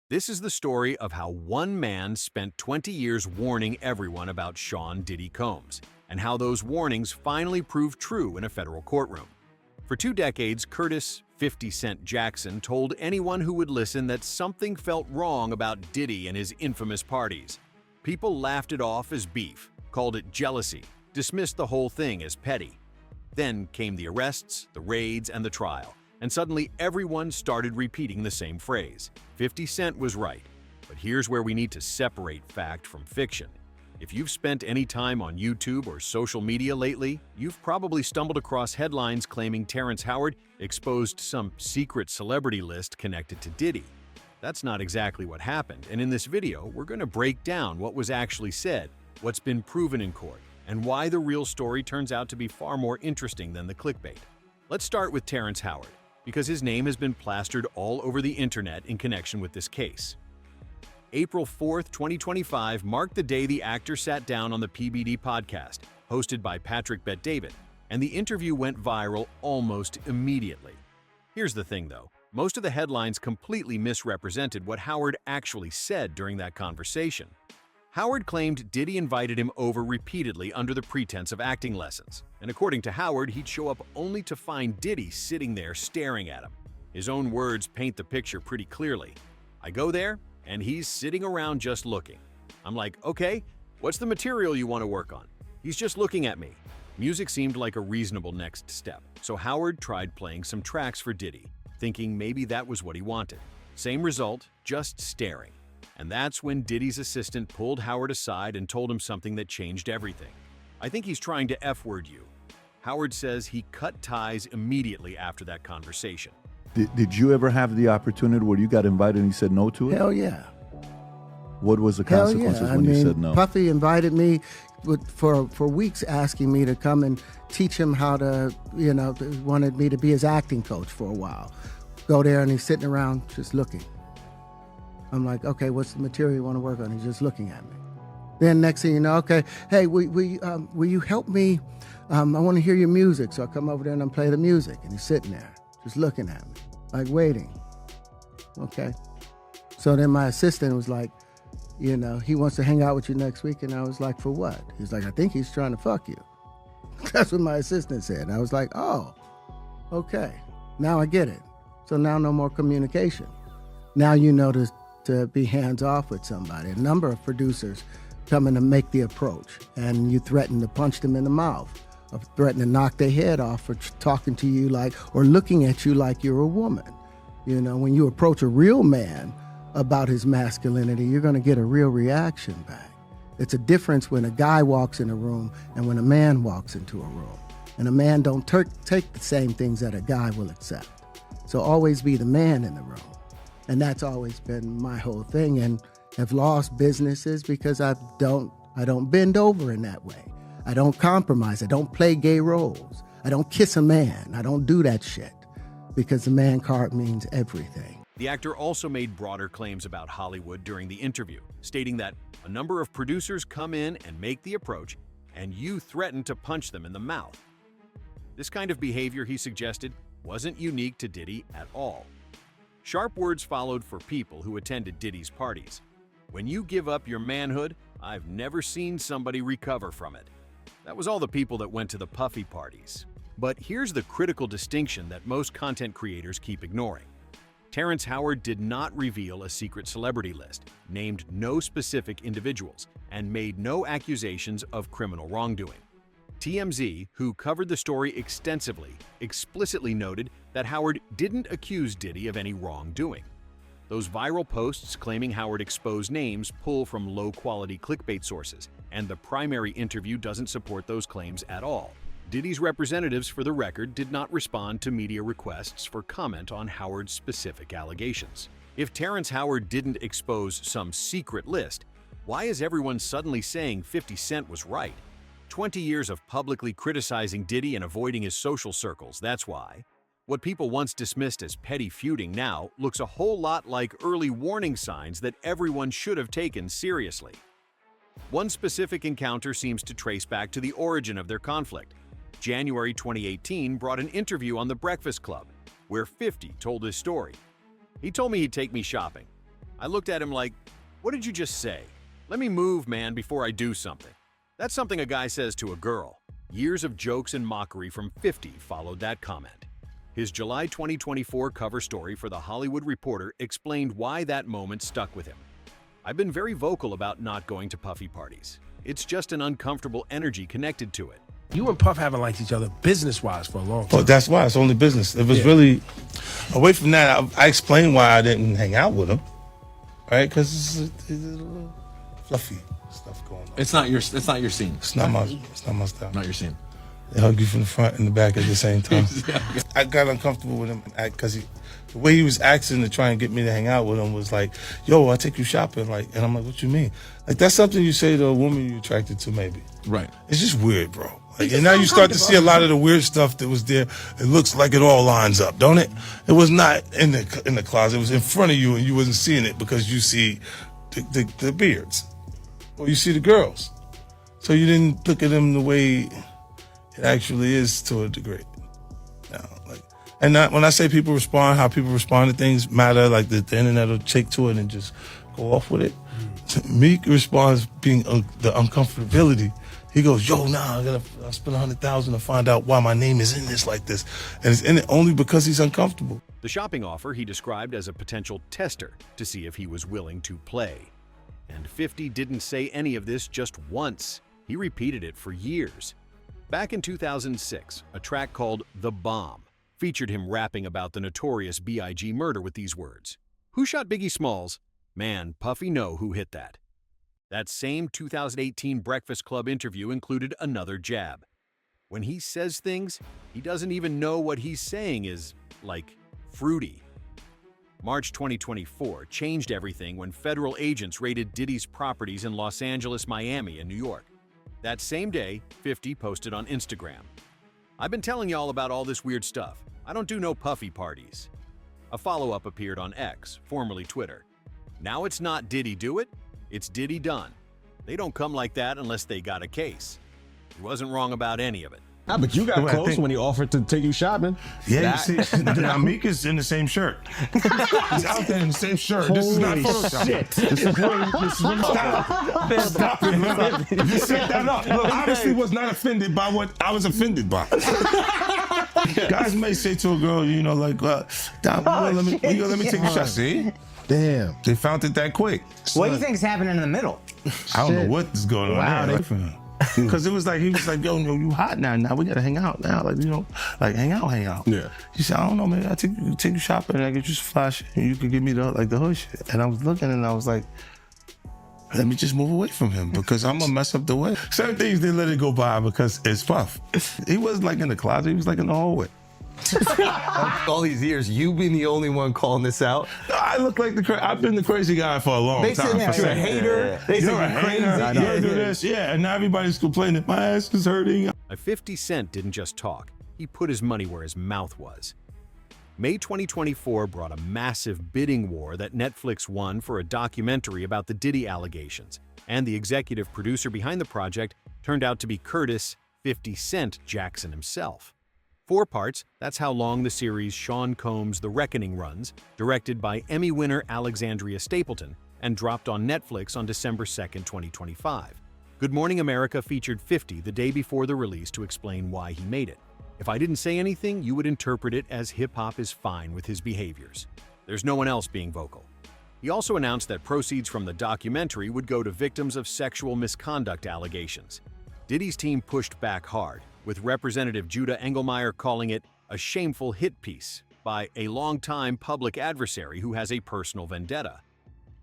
This is the story of how one man spent 20 years warning everyone about Sean Diddy Combs, and how those warnings finally proved true in a federal courtroom. For 2 decades, Curtis "50 Cent" Jackson told anyone who would listen that something felt wrong about Diddy and his infamous parties. People laughed it off as beef, called it jealousy, dismissed the whole thing as petty. Then came the arrests, the raids, and the trial, and suddenly everyone started repeating the same phrase. 50 Cent was right. But here's where we need to separate fact from fiction. If you've spent any time on YouTube or social media lately, you've probably stumbled across headlines claiming Terrence Howard exposed some secret celebrity list connected to Diddy. That's not exactly what happened, and in this video, we're going to break down what was actually said, what's been proven in court, and why the real story turns out to be far more interesting than the clickbait. Let's start with Terrence Howard, because his name has been plastered all over the internet in connection with this case. April 4th, 2025 marked the day the actor sat down on the PBD Podcast, hosted by Patrick Bet-David, and the interview went viral almost immediately. Here's the thing though, most of the headlines completely misrepresented what Howard actually said during that conversation. Howard claimed Diddy invited him over repeatedly under the pretense of acting lessons, and according to Howard, he'd show up only to find Diddy sitting there staring at him. His own words paint the picture pretty clearly. "I go there, and he's sitting around just looking. I'm like, okay, what's the material you want to work on? He's just looking at me." Music seemed like a reasonable next step, so Howard tried playing some tracks for Diddy, thinking maybe that was what he wanted. Same result, just staring. And that's when Diddy's assistant pulled Howard aside and told him something that changed everything. "I think he's trying to F-word you." Howard says he cut ties immediately after that conversation. Did you ever have the opportunity where you got invited and you said no to it? Hell yeah. What was the Hell consequences yeah. when you said no? Puffy invited me for weeks, asking me to come and teach him how to, wanted me to be his acting coach for a while. Go there and he's sitting around just looking. I'm like, okay, what's the material you want to work on? He's just looking at me. Then next thing you know, okay, hey, will you help me? I want to hear your music. So I come over there and I play the music. And he's sitting there just looking at me, like waiting. Okay. So then my assistant was like, he wants to hang out with you next week. And I was like, for what? He's like, I think he's trying to fuck you. That's what my assistant said. And I was like, oh, okay. Now I get it. So now no more communication. Now you know to be hands-off with somebody. A number of producers come in to make the approach, and you threaten to punch them in the mouth, or threaten to knock their head off for talking to you like, or looking at you like you're a woman. When you approach a real man about his masculinity, you're going to get a real reaction back. It's a difference when a guy walks in a room and when a man walks into a room. And a man don't take the same things that a guy will accept. So always be the man in the room. And that's always been my whole thing, and have lost businesses because I don't bend over in that way. I don't compromise. I don't play gay roles. I don't kiss a man. I don't do that shit because the man card means everything. The actor also made broader claims about Hollywood during the interview, stating that a number of producers come in and make the approach, and you threaten to punch them in the mouth. This kind of behavior, he suggested, wasn't unique to Diddy at all. Sharp words followed for people who attended Diddy's parties. "When you give up your manhood, I've never seen somebody recover from it." That was all the people that went to the Puffy parties. But here's the critical distinction that most content creators keep ignoring. Terrence Howard did not reveal a secret celebrity list, named no specific individuals, and made no accusations of criminal wrongdoing. TMZ, who covered the story extensively, explicitly noted that Howard didn't accuse Diddy of any wrongdoing. Those viral posts claiming Howard exposed names pull from low-quality clickbait sources, and the primary interview doesn't support those claims at all. Diddy's representatives, for the record, did not respond to media requests for comment on Howard's specific allegations. If Terrence Howard didn't expose some secret list, why is everyone suddenly saying 50 Cent was right? 20 years of publicly criticizing Diddy and avoiding his social circles, that's why. What people once dismissed as petty feuding now looks a whole lot like early warning signs that everyone should have taken seriously. One specific encounter seems to trace back to the origin of their conflict. January 2018 brought an interview on The Breakfast Club, where 50 told his story. He told me he'd take me shopping. I looked at him like, what did you just say? Let me move, man, before I do something. That's something a guy says to a girl. Years of jokes and mockery from 50 followed that comment. His July 2024 cover story for The Hollywood Reporter explained why that moment stuck with him. I've been very vocal about not going to puffy parties. It's just an uncomfortable energy connected to it. You and Puff haven't liked each other business-wise for a long time. Well, that's why. It's only business. It was really... Away from that, I explained why I didn't hang out with him. Right? Because it's a little fluffy stuff going on. It's not your scene. It's not my style. Not your scene. They hug you from the front and the back at the same time. I got uncomfortable with him because the way he was acting to try and get me to hang out with him was like, yo, I'll take you shopping. Like, and I'm like, what you mean? Like, that's something you say to a woman you're attracted to, maybe. Right. It's just weird, bro. Like, and now you start to see a lot of the weird stuff that was there. It looks like it all lines up, don't it? It was not in the closet. It was in front of you, and you wasn't seeing it because you see the beards, or you see the girls. So you didn't look at them the way it actually is to a degree. When I say people respond, how people respond to things matter. Like the internet will take to it and just go off with it. Meek responds being the uncomfortability. He goes, yo, nah, I spend $100,000 to find out why my name is in this like this. And it's in it only because he's uncomfortable. The shopping offer he described as a potential tester to see if he was willing to play. And 50 didn't say any of this just once. He repeated it for years. Back in 2006, a track called The Bomb featured him rapping about the notorious B.I.G. murder with these words. Who shot Biggie Smalls? Man, Puffy know who hit that. That same 2018 Breakfast Club interview included another jab. When he says things, he doesn't even know what he's saying is, like, fruity. March 2024 changed everything when federal agents raided Diddy's properties in Los Angeles, Miami, and New York. That same day, 50 posted on Instagram. I've been telling y'all about all this weird stuff. I don't do no puffy parties. A follow-up appeared on X, formerly Twitter. Now it's not Diddy do it, it's Diddy done. They don't come like that unless they got a case. He wasn't wrong about any of it. Nah, but you got close when he offered to take you shopping. Yeah, you see, now Meek is in the same shirt. He's out there in the same shirt. This is not Photoshop. Shit. This is Stop it, man. You set that up. Look, obviously was not offended by what I was offended by. Guys may say to a girl, you know, like, let me take a shot. See? Damn. They found it that quick. What do you think is happening in the middle? I don't know what is going on there. Because it was like, he was like, yo, you hot now. Now we got to hang out now. Like, you know, like hang out. Yeah. He said, I don't know, man. I take you shopping and I get you some fly shit and you can give me the hood shit. And I was looking and I was like, let me just move away from him because I'm going to mess up the way. Certain things, they let it go by because it's Puff. He wasn't like in the closet. He was like in the hallway. All these years, you being the only one calling this out. I look like I've been the crazy guy for a long time. They said you're a hater. They said you're crazy. You're do this, and now everybody's complaining. My ass is hurting. 50 Cent didn't just talk. He put his money where his mouth was. May 2024 brought a massive bidding war that Netflix won for a documentary about the Diddy allegations, and the executive producer behind the project turned out to be Curtis 50 Cent Jackson himself. 4 parts, that's how long the series Sean Combs' The Reckoning runs, directed by Emmy winner Alexandria Stapleton, and dropped on Netflix on December 2nd, 2025. Good Morning America featured 50 the day before the release to explain why he made it. If I didn't say anything, you would interpret it as hip-hop is fine with his behaviors. There's no one else being vocal. He also announced that proceeds from the documentary would go to victims of sexual misconduct allegations. Diddy's team pushed back hard, with Representative Judah Engelmeyer calling it a shameful hit piece by a longtime public adversary who has a personal vendetta.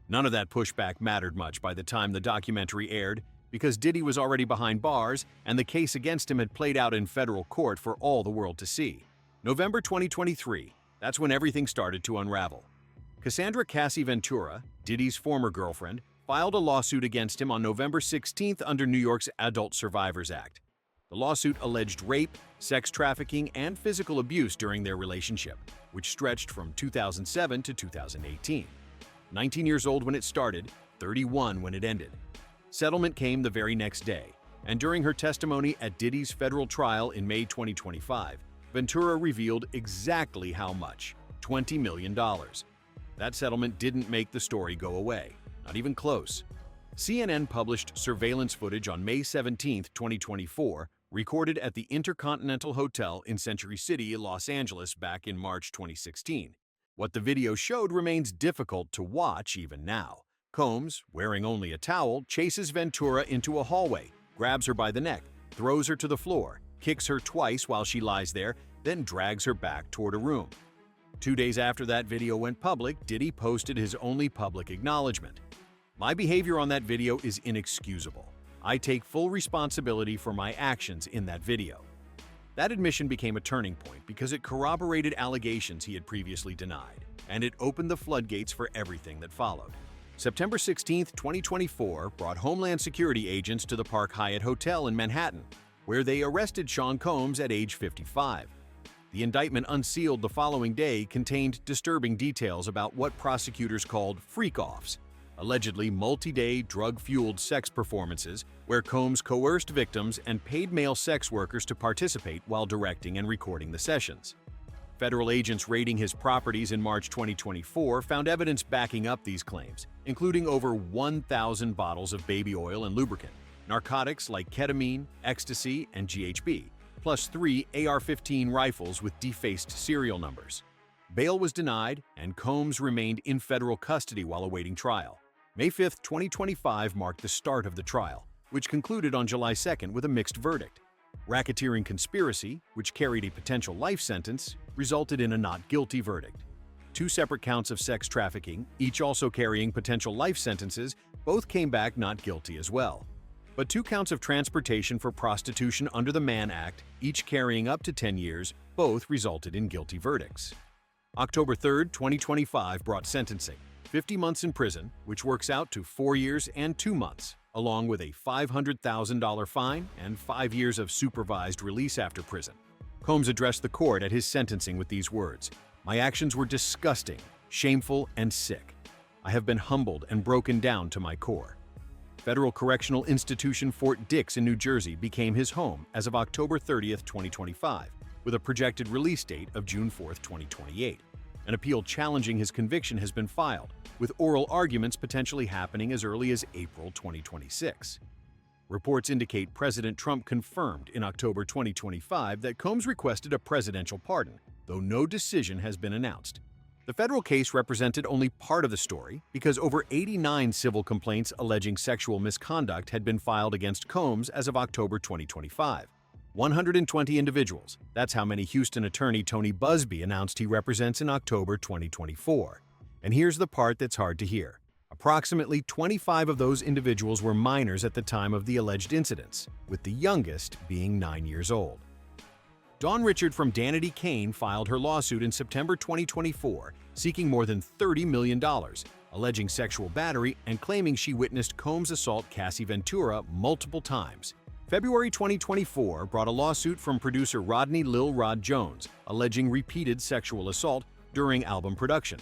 None of that pushback mattered much by the time the documentary aired because Diddy was already behind bars and the case against him had played out in federal court for all the world to see. November 2023, that's when everything started to unravel. Cassie Ventura, Diddy's former girlfriend, filed a lawsuit against him on November 16th under New York's Adult Survivors Act. The lawsuit alleged rape, sex trafficking, and physical abuse during their relationship, which stretched from 2007 to 2018. 19 years old when it started, 31 when it ended. Settlement came the very next day, and during her testimony at Diddy's federal trial in May 2025, Ventura revealed exactly how much: $20 million. That settlement didn't make the story go away, not even close. CNN published surveillance footage on May 17, 2024, recorded at the Intercontinental Hotel in Century City, Los Angeles back in March 2016. What the video showed remains difficult to watch even now. Combs, wearing only a towel, chases Ventura into a hallway, grabs her by the neck, throws her to the floor, kicks her twice while she lies there, then drags her back toward a room. 2 days after that video went public, Diddy posted his only public acknowledgement. "My behavior on that video is inexcusable. I take full responsibility for my actions in that video." That admission became a turning point because it corroborated allegations he had previously denied, and it opened the floodgates for everything that followed. September 16, 2024 brought Homeland Security agents to the Park Hyatt Hotel in Manhattan, where they arrested Sean Combs at age 55. The indictment unsealed the following day contained disturbing details about what prosecutors called freak-offs, allegedly multi-day drug-fueled sex performances where Combs coerced victims and paid male sex workers to participate while directing and recording the sessions. Federal agents raiding his properties in March 2024 found evidence backing up these claims, including over 1,000 bottles of baby oil and lubricant, narcotics like ketamine, ecstasy, and GHB, plus 3 AR-15 rifles with defaced serial numbers. Bail was denied, and Combs remained in federal custody while awaiting trial. May 5, 2025 marked the start of the trial, which concluded on July 2 with a mixed verdict. Racketeering conspiracy, which carried a potential life sentence, resulted in a not guilty verdict. 2 separate counts of sex trafficking, each also carrying potential life sentences, both came back not guilty as well. But 2 counts of transportation for prostitution under the Mann Act, each carrying up to 10 years, both resulted in guilty verdicts. October 3, 2025 brought sentencing, 50 months in prison, which works out to 4 years and 2 months, along with a $500,000 fine and 5 years of supervised release after prison. Combs addressed the court at his sentencing with these words, "My actions were disgusting, shameful, and sick. I have been humbled and broken down to my core." Federal Correctional Institution Fort Dix in New Jersey became his home as of October 30, 2025, with a projected release date of June 4, 2028. An appeal challenging his conviction has been filed, with oral arguments potentially happening as early as April 2026. Reports indicate President Trump confirmed in October 2025 that Combs requested a presidential pardon, though no decision has been announced. The federal case represented only part of the story because over 89 civil complaints alleging sexual misconduct had been filed against Combs as of October 2025. 120 individuals, that's how many Houston attorney Tony Busby announced he represents in October 2024. And here's the part that's hard to hear. Approximately 25 of those individuals were minors at the time of the alleged incidents, with the youngest being 9 years old. Dawn Richard from Danity Kane filed her lawsuit in September 2024, seeking more than $30 million, alleging sexual battery and claiming she witnessed Combs assault Cassie Ventura multiple times. February 2024 brought a lawsuit from producer Rodney Lil Rod Jones, alleging repeated sexual assault during album production.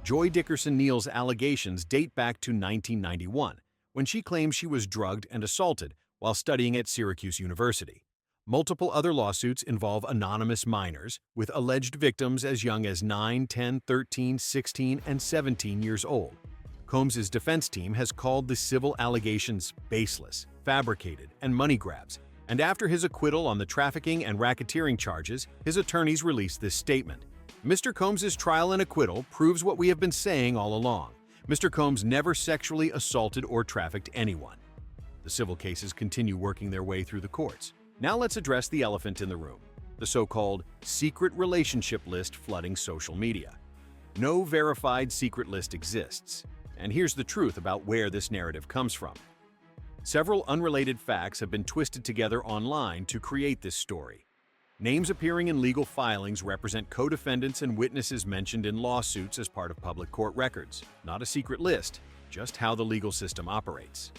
Joy Dickerson-Neal's allegations date back to 1991, when she claims she was drugged and assaulted while studying at Syracuse University. Multiple other lawsuits involve anonymous minors, with alleged victims as young as 9, 10, 13, 16, and 17 years old. Combs' defense team has called the civil allegations baseless, fabricated, and money grabs, and after his acquittal on the trafficking and racketeering charges, his attorneys released this statement. Mr. Combs' trial and acquittal proves what we have been saying all along. Mr. Combs never sexually assaulted or trafficked anyone. The civil cases continue working their way through the courts. Now let's address the elephant in the room, the so-called secret relationship list flooding social media. No verified secret list exists, and here's the truth about where this narrative comes from. Several unrelated facts have been twisted together online to create this story. Names appearing in legal filings represent co-defendants and witnesses mentioned in lawsuits as part of public court records, not a secret list, just how the legal system operates.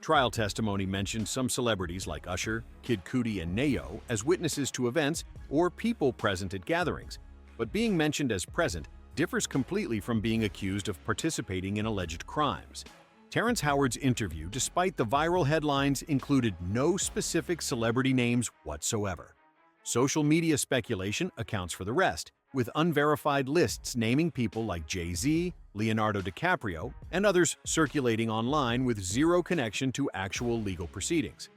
Trial testimony mentioned some celebrities like Usher, Kid Cudi, and Neo as witnesses to events or people present at gatherings, but being mentioned as present differs completely from being accused of participating in alleged crimes. Terrence Howard's interview, despite the viral headlines, included no specific celebrity names whatsoever. Social media speculation accounts for the rest, with unverified lists naming people like Jay-Z, Leonardo DiCaprio, and others circulating online with zero connection to actual legal proceedings.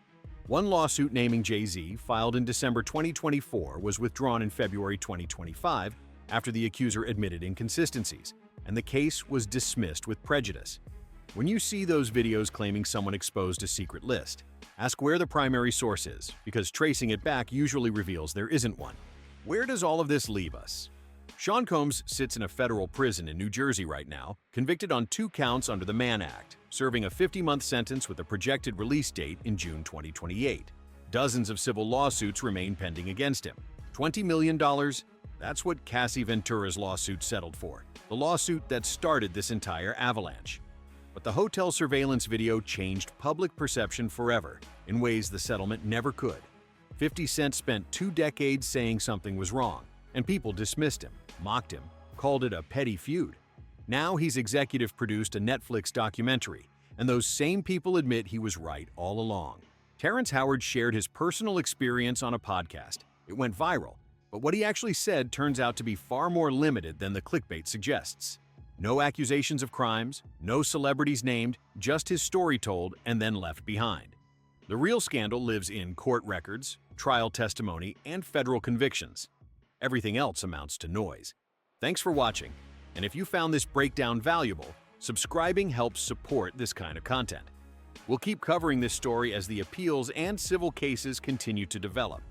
One lawsuit naming Jay-Z, filed in December 2024, was withdrawn in February 2025 after the accuser admitted inconsistencies, and the case was dismissed with prejudice. When you see those videos claiming someone exposed a secret list, ask where the primary source is, because tracing it back usually reveals there isn't one. Where does all of this leave us? Sean Combs sits in a federal prison in New Jersey right now, convicted on 2 counts under the Mann Act, serving a 50-month sentence with a projected release date in June 2028. Dozens of civil lawsuits remain pending against him. $20 million? That's what Cassie Ventura's lawsuit settled for, the lawsuit that started this entire avalanche. But the hotel surveillance video changed public perception forever in ways the settlement never could. 50 Cent spent 2 decades saying something was wrong, and people dismissed him, mocked him, called it a petty feud. Now he's executive produced a Netflix documentary, and those same people admit he was right all along. Terrence Howard shared his personal experience on a podcast. It went viral, but what he actually said turns out to be far more limited than the clickbait suggests. No accusations of crimes, no celebrities named, just his story told and then left behind. The real scandal lives in court records, trial testimony, and federal convictions. Everything else amounts to noise. Thanks for watching, and if you found this breakdown valuable, subscribing helps support this kind of content. We'll keep covering this story as the appeals and civil cases continue to develop.